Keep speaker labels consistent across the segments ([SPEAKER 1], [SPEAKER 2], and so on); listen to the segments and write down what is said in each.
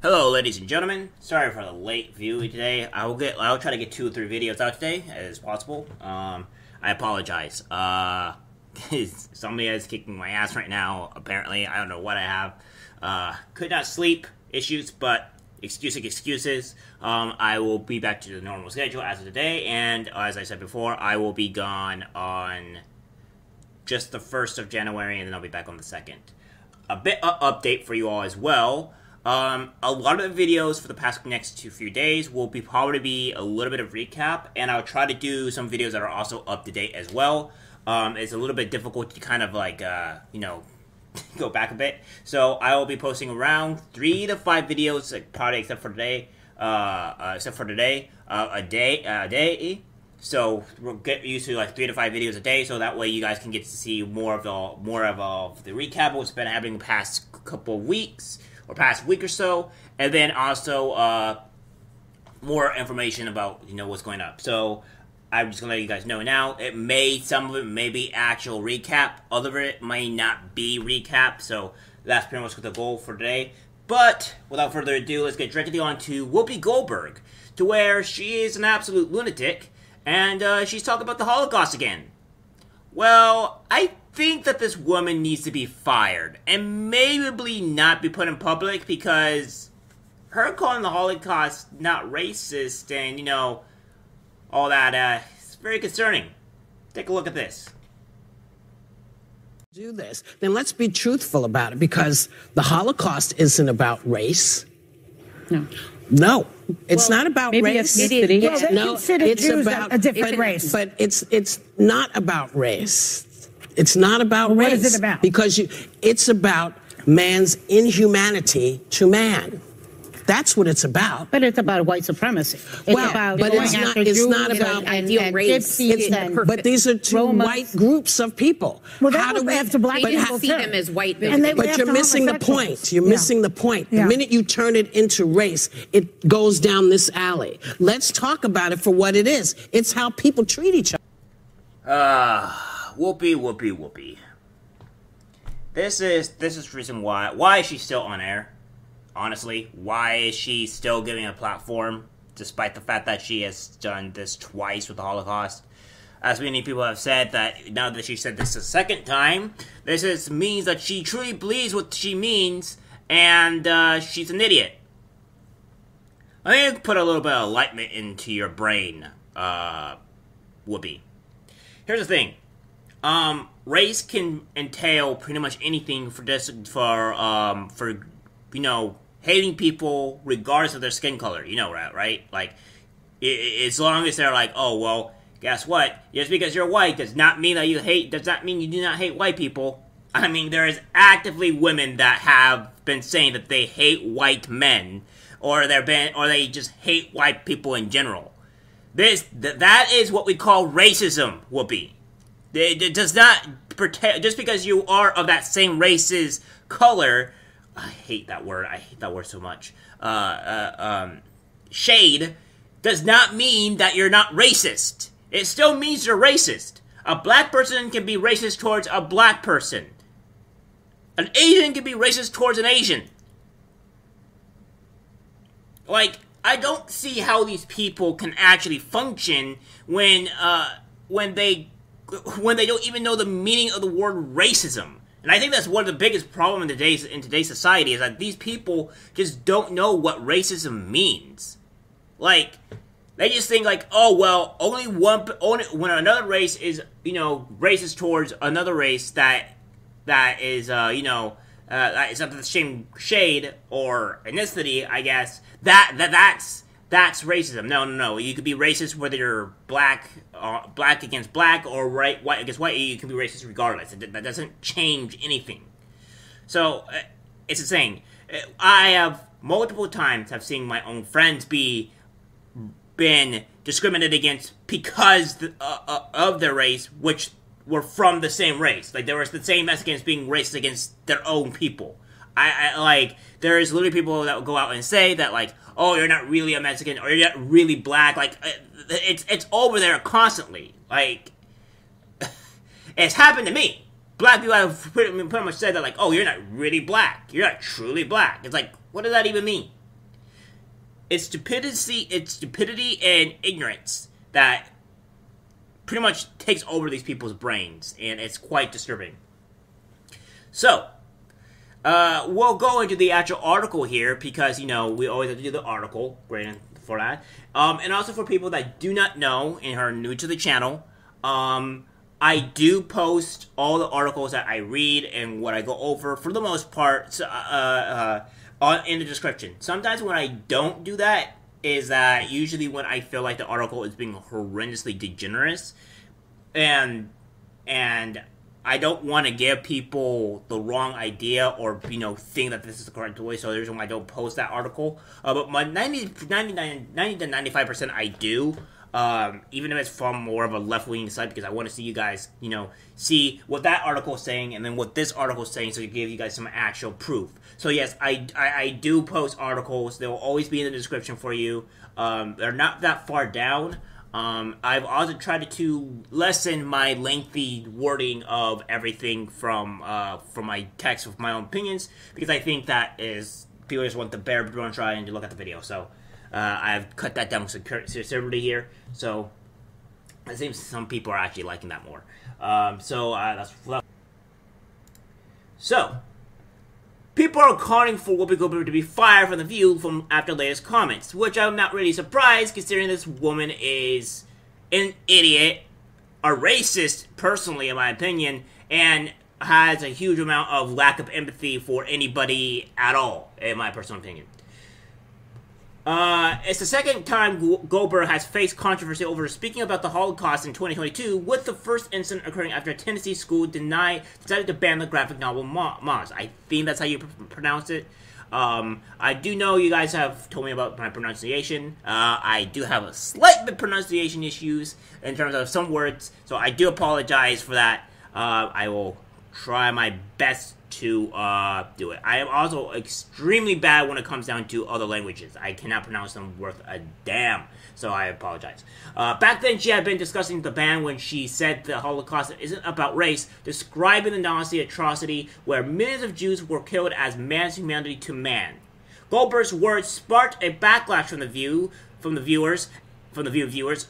[SPEAKER 1] Hello, ladies and gentlemen. Sorry for the late view today. I'll try to get 2 or 3 videos out today as possible. I apologize. Somebody is kicking my ass right now. Apparently, I don't know what I have. Could not sleep issues, but excuses. I will be back to the normal schedule as of today, and as I said before, I will be gone on just the 1st of January, and then I'll be back on the 2nd. A bit of update for you all as well. A lot of the videos for the next few days will probably be a little bit of recap, and I'll try to do some videos that are also up to date as well. It's a little bit difficult to kind of like, go back a bit. So I will be posting around 3 to 5 videos, like, probably except for today, a day. So we'll get used to like 3 to 5 videos a day, so that way you guys can get to see more of the recap of what's been happening the past couple of weeks. Or past week or so, and then also more information about what's going up. So I'm just gonna let you guys know now. Some of it may be actual recap, other of it may not be recap. So that's pretty much the goal for today. But without further ado, let's get directly on to Whoopi Goldberg, to where she is an absolute lunatic, and she's talking about the Holocaust again. Well, I think that this woman needs to be fired, and maybe not be put in public, because her calling the Holocaust not racist and, all that, it's very concerning. Take a look at this.
[SPEAKER 2] Do this, then let's be truthful about it, because the Holocaust isn't about race. No, it's not about race.
[SPEAKER 3] Ethnicity.
[SPEAKER 2] No, it's about
[SPEAKER 3] a different race.
[SPEAKER 2] But it's not about race. It's not about race.
[SPEAKER 3] What is it about?
[SPEAKER 2] Because it's about man's inhumanity to man. That's what it's about.
[SPEAKER 3] But it's about white supremacy. It's about
[SPEAKER 2] but it's not about
[SPEAKER 3] ideal race.
[SPEAKER 2] But these are two white groups of people.
[SPEAKER 3] Well, how do we have to black people
[SPEAKER 4] see them as white?
[SPEAKER 2] But you're missing the point. You're missing the point. The minute you turn it into race, it goes down this alley. Let's talk about it for what it is. It's how people treat each other.
[SPEAKER 1] Whoopi. This is the reason why is she still on air? Honestly, why is she still giving a platform, despite the fact that she has done this twice with the Holocaust? As many people have said, that now that she said this a second time, means that she truly believes what she means, and she's an idiot. Let me put a little bit of enlightenment into your brain, Whoopi. Here's the thing. Race can entail pretty much anything for hating people regardless of their skin color. You know that, right? Like, as long as they're like, oh, well, guess what? Just because you're white does not mean you do not hate white people. I mean, there is actively women that have been saying that they hate white men, or they just hate white people in general. That is what we call racism, Whoopi. It does not pretend, just because you are of that same race's color. I hate that word so much. Shade does not mean that you're not racist. It still means you're racist. A black person can be racist towards a black person. An Asian can be racist towards an Asian. Like, I don't see how these people can actually function when they don't even know the meaning of the word racism. And I think that's one of the biggest problems in today's society, is that these people just don't know what racism means. Like, they just think like, oh, well, only when another race is, racist towards another race that is, that is of the same shade or ethnicity, I guess, that's racism. No. You could be racist whether you're black against black, or white against white. You can be racist regardless. That doesn't change anything. So, it's the same. I have multiple times have seen my own friends been discriminated against because of their race, which were from the same race. Like, there was the same Mexicans being racist against their own people. There's literally people that will go out and say that, like, oh, you're not really a Mexican, or you're not really black. Like, it's over there constantly. Like, it's happened to me. Black people have pretty much said that, like, oh, you're not really black. You're not truly black. It's like, what does that even mean? it's stupidity and ignorance that pretty much takes over these people's brains, and it's quite disturbing. So, we'll go into the actual article here, because, we always have to do the article, granted, for that. And also for people that do not know and are new to the channel, I do post all the articles that I read and what I go over, for the most part, in the description. Sometimes when I don't do that, is that usually when I feel like the article is being horrendously degenerate, and I don't want to give people the wrong idea or, think that this is the correct way, so there's why I don't post that article. But my 90 to 95% I do, even if it's from more of a left-wing side, because I want to see you guys, see what that article is saying and then what this article is saying, so to give you guys some actual proof. So yes, I do post articles. They will always be in the description for you. They're not that far down. I've also tried to lessen my lengthy wording of everything from my text with my own opinions, because I think that is, people just want the bare bones try and to look at the video. So I've cut that down with sincerity here. So it seems some people are actually liking that more. So people are calling for Whoopi Goldberg to be fired from The View from after latest comments, which I'm not really surprised, considering this woman is an idiot, a racist, personally, in my opinion, and has a huge amount of lack of empathy for anybody at all, in my personal opinion. It's the second time Goldberg has faced controversy over speaking about the Holocaust in 2022, with the first incident occurring after a Tennessee school decided to ban the graphic novel Moz. I think that's how you pronounce it. I do know you guys have told me about my pronunciation. I do have a slight bit pronunciation issues in terms of some words, so I do apologize for that. I will try my best to do it. I am also extremely bad when it comes down to other languages. I cannot pronounce them worth a damn, so I apologize. Back then, she had been discussing the ban when she said the Holocaust isn't about race, describing the Nazi atrocity where millions of Jews were killed as man's humanity to man. Goldberg's words sparked a backlash from the View viewers,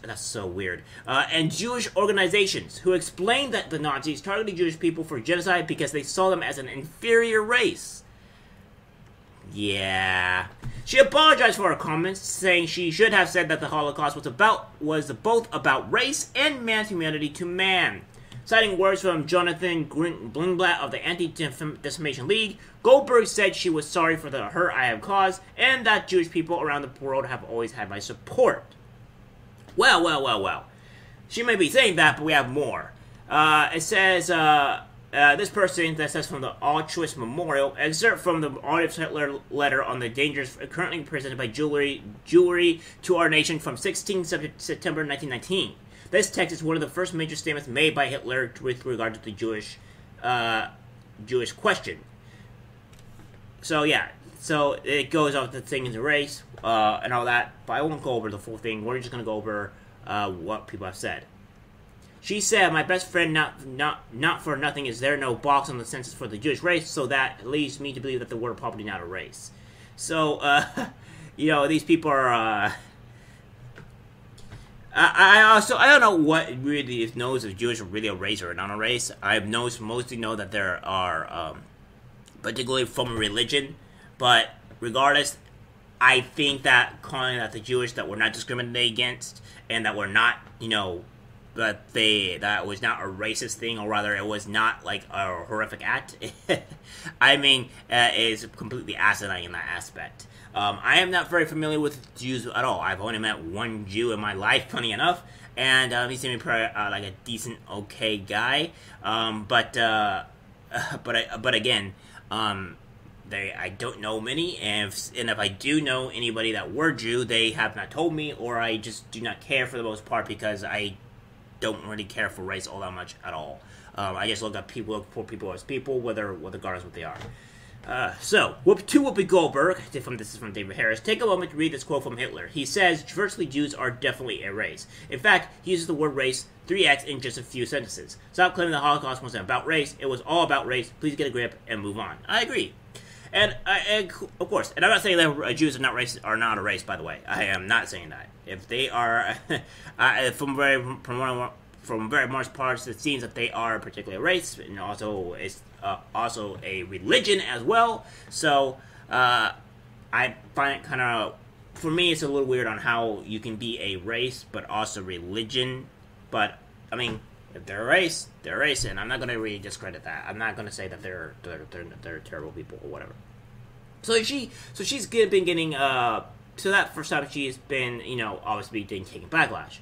[SPEAKER 1] that's so weird, and Jewish organizations, who explained that the Nazis targeted Jewish people for genocide because they saw them as an inferior race. Yeah. She apologized for her comments, saying she should have said that the Holocaust was both about race and man's humanity to man. Citing words from Jonathan Greenblatt of the Anti-Defamation League, Goldberg said she was sorry for the hurt I have caused, and that Jewish people around the world have always had my support. Well. She may be saying that, but we have more. It says, this person, that says from the Auschwitz Memorial, excerpt from the Adolf Hitler letter on the dangers currently presented by Jewry to our nation from 16 September 1919. This text is one of the first major statements made by Hitler with regard to the Jewish question. So yeah, so it goes off the thing into race, and all that, but I won't go over the full thing. We're just going to go over what people have said. She said, my best friend, not for nothing, is there no box on the census for the Jewish race, so that leads me to believe that the word probably not a race. So, these people are, I don't know what really knows if Jewish are really a race or not a race. I mostly know that there are, particularly from religion, but regardless, I think that calling that the Jewish that were not discriminated against, and that were not, that was not a racist thing, or rather it was not like a horrific act, I mean, is completely asinine in that aspect. I am not very familiar with Jews at all. I've only met one Jew in my life, funny enough, and he seemed like a decent, okay guy. But again, I don't know many, and if I do know anybody that were Jew, they have not told me, or I just do not care for the most part, because I don't really care for race all that much at all. I just look for people as people, regardless what they are. So, to Whoopi Goldberg, this is from David Harris, take a moment to read this quote from Hitler. He says, virtually Jews are definitely a race. In fact, he uses the word race 3x in just a few sentences. Stop claiming the Holocaust wasn't about race. It was all about race. Please get a grip and move on. I agree. And of course, and I'm not saying that Jews are not a race. By the way, I am not saying that. If they are, from very much parts, it seems that they are particularly a race, and also it's also a religion as well. So I find it kind of, for me, it's a little weird on how you can be a race but also religion. But I mean, if they're a race, they're a race, and I'm not going to really discredit that. I'm not going to say that they're terrible people or whatever. So she's been getting so that first time she's been, obviously taking backlash.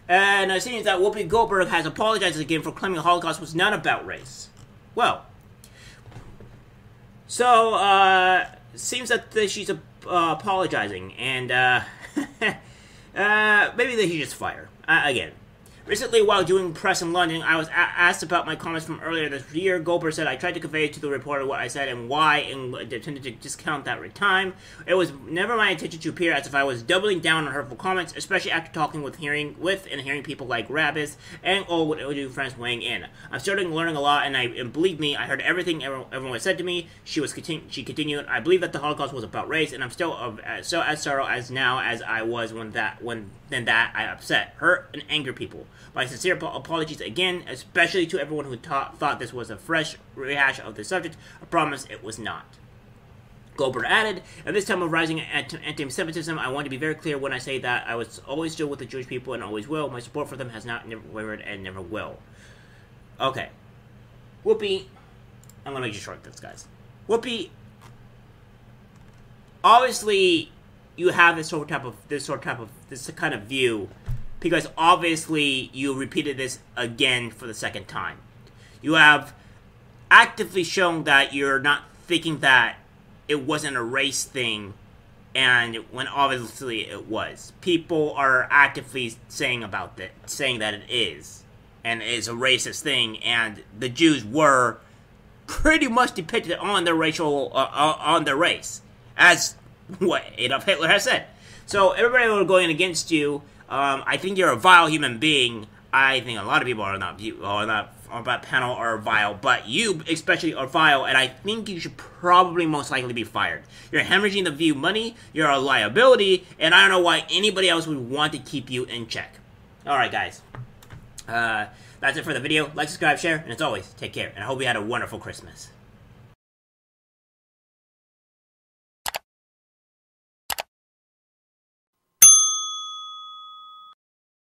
[SPEAKER 1] And it seems that Whoopi Goldberg has apologized again for claiming the Holocaust was not about race. Well, so seems that she's apologizing, and maybe they should just fire again. Recently, while doing press in London, I was asked about my comments from earlier this year. Goldberg said, I tried to convey to the reporter what I said and why, and intended to discount that time. It was never my intention to appear as if I was doubling down on hurtful comments, especially after talking with and hearing people like Rabbis and old Urdu friends weighing in. I'm starting learning a lot, and believe me, I heard everything everyone said to me. She continued, I believe that the Holocaust was about race, and I'm still so as sorrow as now as I was when I upset, hurt, and angered people. My sincere apologies again, especially to everyone who thought this was a fresh rehash of the subject. I promise it was not. Goldberg added, at this time of rising anti-Semitism, I want to be very clear when I say that I was always still with the Jewish people and always will. My support for them has not never wavered and never will. Okay. Whoopi, I'm going to make you short this, guys. Whoopi, obviously, you have this kind of view, because obviously you repeated this again for the second time. You have actively shown that you're not thinking that it wasn't a race thing, and when obviously it was. People are actively saying that it is, and it's a racist thing, and the Jews were pretty much depicted on their on their race, as what Adolf Hitler has said. So everybody who are going against you, I think you're a vile human being. I think a lot of people on that panel are vile, but you especially are vile, and I think you should probably most likely be fired. You're hemorrhaging the View money, you're a liability, and I don't know why anybody else would want to keep you in check. Alright, guys. That's it for the video. Like, subscribe, share, and as always, take care, and I hope you had a wonderful Christmas.